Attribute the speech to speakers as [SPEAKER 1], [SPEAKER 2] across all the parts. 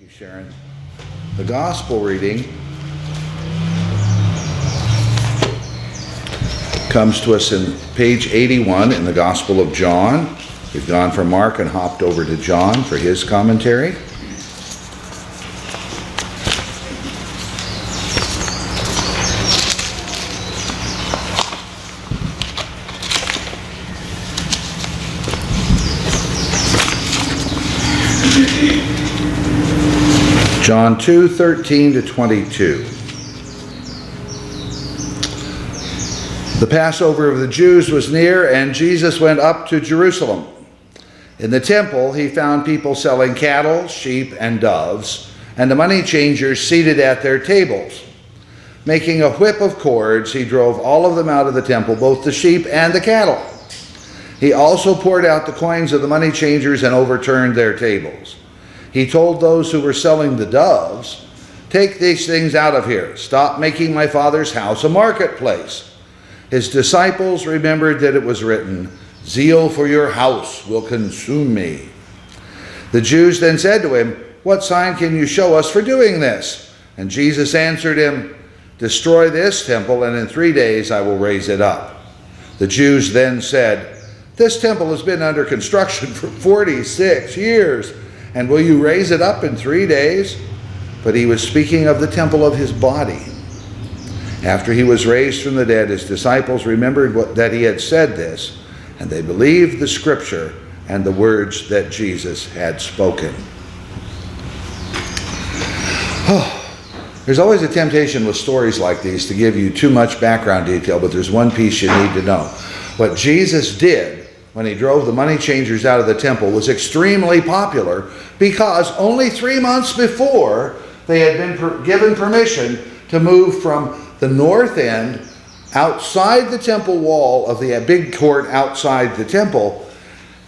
[SPEAKER 1] you, Sharon. The gospel reading comes to us in page 81 in the Gospel of John. We've gone from Mark and hopped over to John for his commentary. John 2:13-22. The Passover of the Jews was near, and Jesus went up to Jerusalem. In the temple, he found people selling cattle, sheep, and doves, and the money changers seated at their tables. Making a whip of cords, he drove all of them out of the temple, both the sheep and the cattle. He also poured out the coins of the money changers and overturned their tables. He told those who were selling the doves, "Take these things out of here. Stop making my Father's house a marketplace." His disciples remembered that it was written, "Zeal for your house will consume me." The Jews then said to him, "What sign can you show us for doing this?" And Jesus answered him, "Destroy this temple, and in 3 days I will raise it up." The Jews then said, "This temple has been under construction for 46 years. And will you raise it up in 3 days?" But he was speaking of the temple of his body. After he was raised from the dead, his disciples remembered that he had said this, and they believed the scripture and the words that Jesus had spoken. There's always a temptation with stories like these to give you too much background detail, but there's one piece you need to know. What Jesus did when he drove the money changers out of the temple was extremely popular because only 3 months before they had been given permission to move from the north end outside the temple wall of the big court outside the temple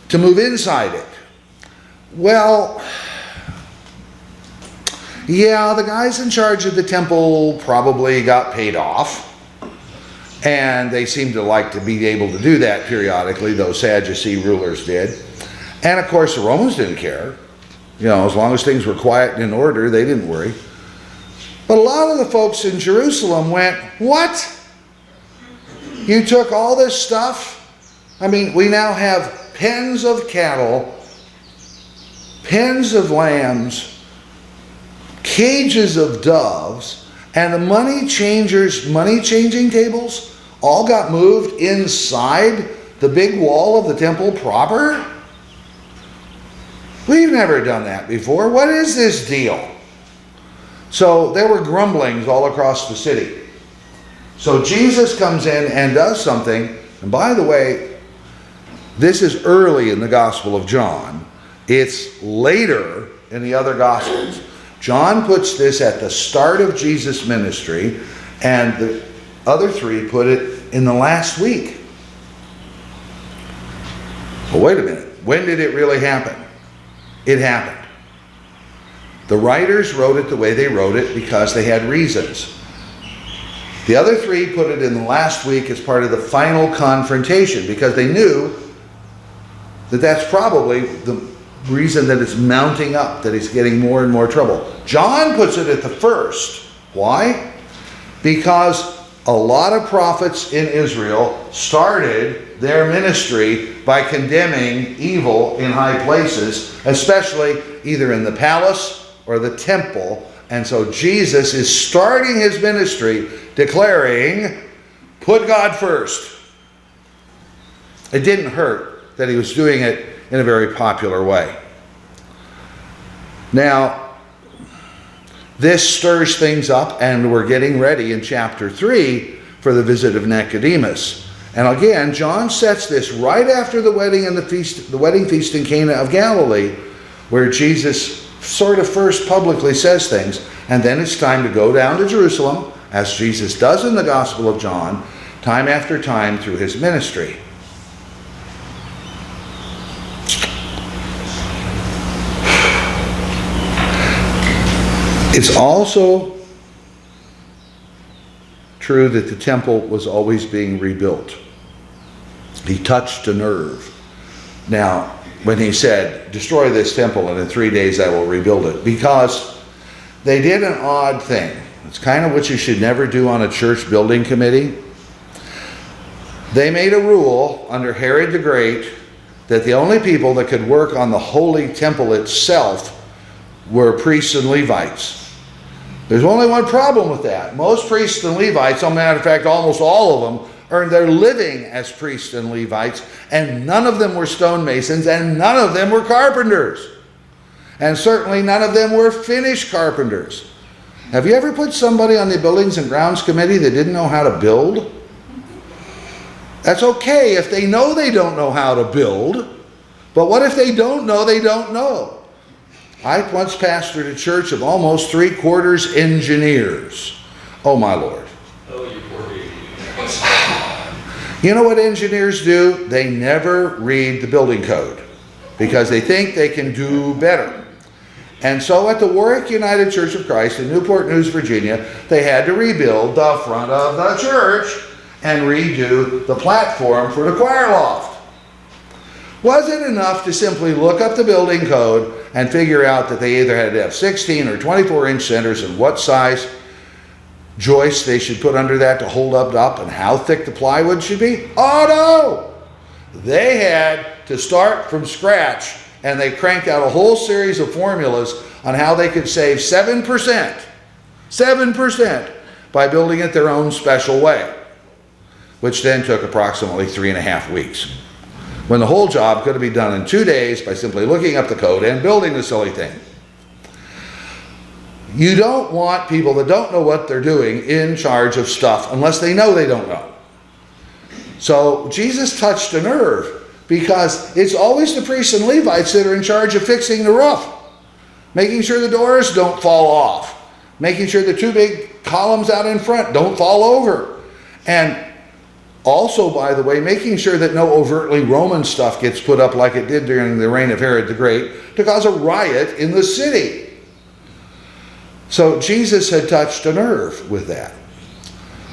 [SPEAKER 1] to move inside it. Well, yeah, the guys in charge of the temple probably got paid off. And they seemed to like to be able to do that periodically, those Sadducee rulers did. And of course, the Romans didn't care. You know, as long as things were quiet and in order, they didn't worry. But a lot of the folks in Jerusalem went, "What? You took all this stuff? I mean, we now have pens of cattle, pens of lambs, cages of doves, and the money changers' money changing tables all got moved inside the big wall of the temple proper? We've never done that before. What is this deal?" So there were grumblings all across the city. So Jesus comes in and does something. And by the way, this is early in the Gospel of John. It's later in the other Gospels. John puts this at the start of Jesus' ministry, and the other three put it in the last week. Well, wait a minute. When did it really happen? It happened. The writers wrote it the way they wrote it because they had reasons. The other three put it in the last week as part of the final confrontation because they knew that that's probably the reason that it's mounting up, that he's getting more and more trouble. John puts it at the first. Why? Because a lot of prophets in Israel started their ministry by condemning evil in high places, especially either in the palace or the temple. And so Jesus is starting his ministry declaring, put God first. It didn't hurt that he was doing it in a very popular way. Now, this stirs things up, and we're getting ready in chapter 3 for the visit of Nicodemus. And again, John sets this right after the wedding and the wedding feast in Cana of Galilee, where Jesus sort of first publicly says things, and then it's time to go down to Jerusalem, as Jesus does in the Gospel of John, time after time through his ministry. It's also true that the temple was always being rebuilt. He touched a nerve. Now, when he said, destroy this temple and in 3 days I will rebuild it. Because they did an odd thing. It's kind of what you should never do on a church building committee. They made a rule under Herod the Great that the only people that could work on the holy temple itself were priests and Levites. There's only one problem with that. Most priests and Levites, as a matter of fact, almost all of them, earned their living as priests and Levites, and none of them were stonemasons, and none of them were carpenters. And certainly none of them were finished carpenters. Have you ever put somebody on the Buildings and Grounds Committee that didn't know how to build? That's okay if they know they don't know how to build, but what if they don't know they don't know? I once pastored a church of almost 3/4 engineers. Oh my Lord.
[SPEAKER 2] Oh, you poor baby.
[SPEAKER 1] You know what engineers do? They never read the building code because they think they can do better. And so at the Warwick United Church of Christ in Newport News, Virginia, they had to rebuild the front of the church and redo the platform for the choir loft. Was it enough to simply look up the building code and figure out that they either had to have 16 or 24-inch centers and what size joists they should put under that to hold up and how thick the plywood should be? Oh no! They had to start from scratch, and they cranked out a whole series of formulas on how they could save 7% by building it their own special way, which then took approximately 3.5 weeks. When the whole job could have been done in 2 days by simply looking up the code and building the silly thing. You don't want people that don't know what they're doing in charge of stuff unless they know they don't know. So Jesus touched a nerve because it's always the priests and Levites that are in charge of fixing the roof, making sure the doors don't fall off, making sure the 2 big columns out in front don't fall over, and also, by the way, making sure that no overtly Roman stuff gets put up like it did during the reign of Herod the Great to cause a riot in the city. So Jesus had touched a nerve with that.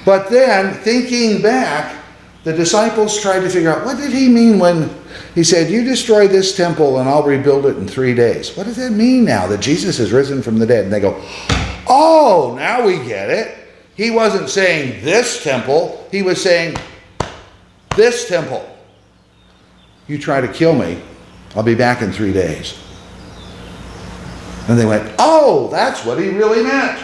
[SPEAKER 1] But then, thinking back, the disciples tried to figure out, what did he mean when he said, you destroy this temple and I'll rebuild it in 3 days? What does that mean now that Jesus has risen from the dead? And they go, oh, now we get it. He wasn't saying this temple. He was saying this temple. You try to kill me, I'll be back in 3 days. And they went, oh, that's what he really meant.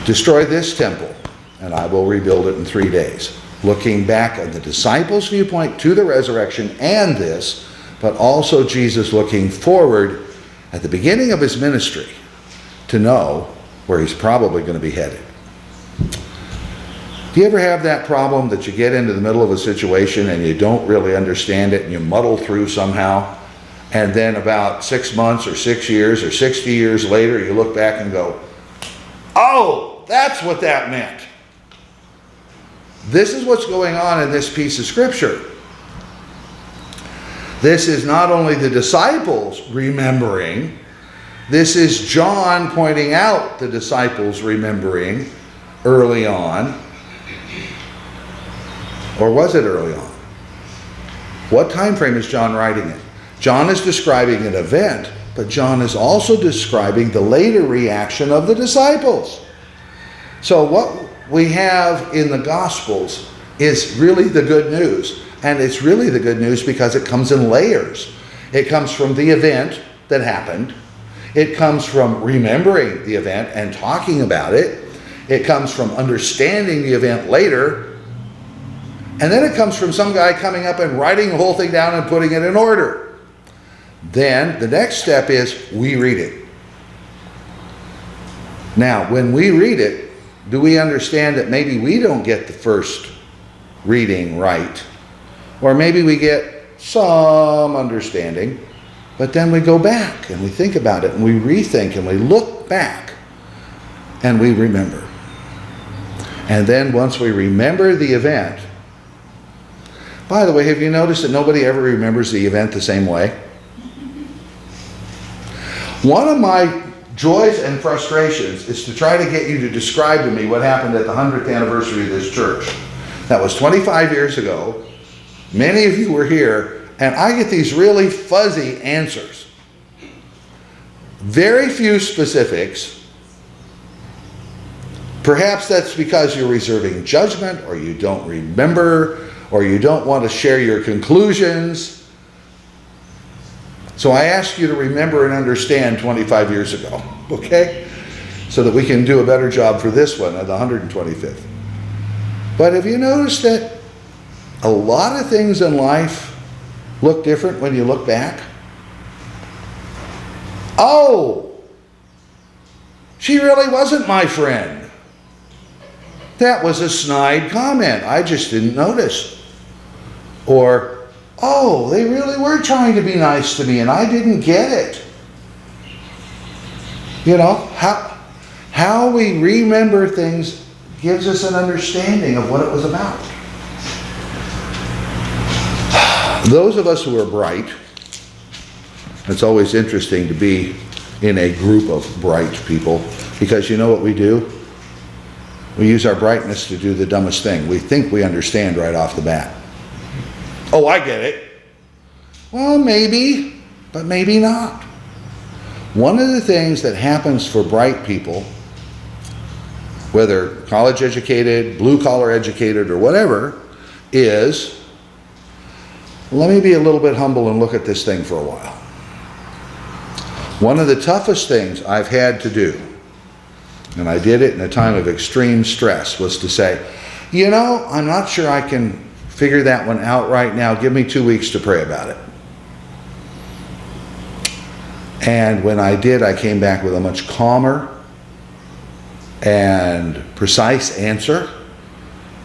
[SPEAKER 1] Destroy this temple, and I will rebuild it in 3 days. Looking back at the disciples' viewpoint to the resurrection and this, but also Jesus looking forward at the beginning of his ministry to know where he's probably going to be headed. Do you ever have that problem that you get into the middle of a situation and you don't really understand it and you muddle through somehow, and then about 6 months or 6 years or 60 years later you look back and go, oh, that's what that meant. This is what's going on in this piece of scripture. This is not only the disciples remembering, this is John pointing out the disciples remembering early on. Or was it early on? What time frame is John writing in? John is describing an event, but John is also describing the later reaction of the disciples. So what we have in the Gospels is really the good news. And it's really the good news because it comes in layers. It comes from the event that happened. It comes from remembering the event and talking about it. It comes from understanding the event later. And then it comes from some guy coming up and writing the whole thing down and putting it in order. Then the next step is we read it. Now, when we read it, do we understand that maybe we don't get the first reading right? Or maybe we get some understanding, but then we go back and we think about it and we rethink and we look back and we remember. And then once we remember the event, by the way, have you noticed that nobody ever remembers the event the same way? One of my joys and frustrations is to try to get you to describe to me what happened at the 100th anniversary of this church. That was 25 years ago. Many of you were here, and I get these really fuzzy answers. Very few specifics. Perhaps that's because you're reserving judgment, or you don't remember, or you don't want to share your conclusions. So I ask you to remember and understand 25 years ago, okay? So that we can do a better job for this one at the 125th. But have you noticed that a lot of things in life look different when you look back? Oh, she really wasn't my friend. That was a snide comment. I just didn't notice. Or, oh, they really were trying to be nice to me and I didn't get it. You know, how we remember things gives us an understanding of what it was about. Those of us who are bright, it's always interesting to be in a group of bright people, because you know what we do? We use our brightness to do the dumbest thing. We think we understand right off the bat. Oh, I get it. Well, maybe, but maybe not. One of the things that happens for bright people, whether college educated, blue collar educated, or whatever, is, let me be a little bit humble and look at this thing for a while. One of the toughest things I've had to do, and I did it in a time of extreme stress, was to say, you know, I'm not sure I can figure that one out right now. Give me 2 weeks to pray about it. And when I did, I came back with a much calmer and precise answer,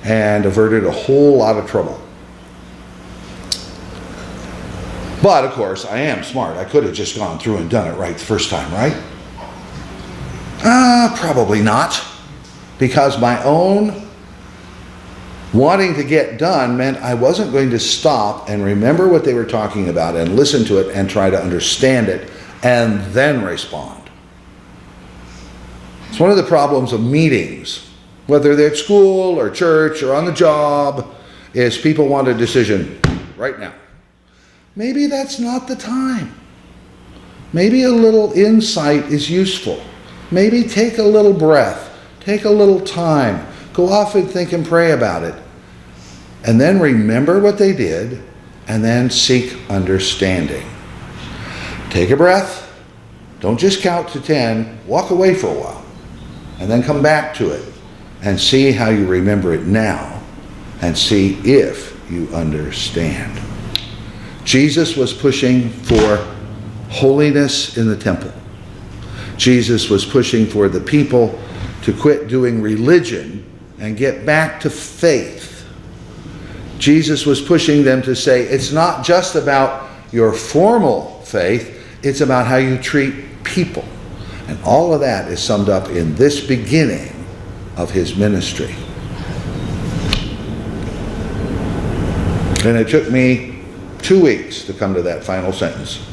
[SPEAKER 1] and averted a whole lot of trouble. But of course, I am smart. I could have just gone through and done it right the first time, right? Probably not. Because my own wanting to get done meant I wasn't going to stop and remember what they were talking about and listen to it and try to understand it and then respond. It's one of the problems of meetings, whether they're at school or church or on the job, is people want a decision right now. Maybe that's not the time. Maybe a little insight is useful. Maybe take a little breath, take a little time, go off and think and pray about it, and then remember what they did, and then seek understanding. Take a breath, don't just count to 10, walk away for a while, and then come back to it and see how you remember it now, and see if you understand. Jesus was pushing for holiness in the temple. Jesus was pushing for the people to quit doing religion and get back to faith. Jesus was pushing them to say, it's not just about your formal faith, it's about how you treat people. And all of that is summed up in this beginning of his ministry. And it took me 2 weeks to come to that final sentence.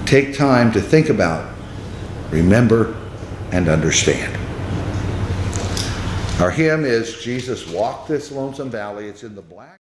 [SPEAKER 1] Take time to think about, remember, and understand. Our hymn is Jesus Walked This Lonesome Valley. It's in the black.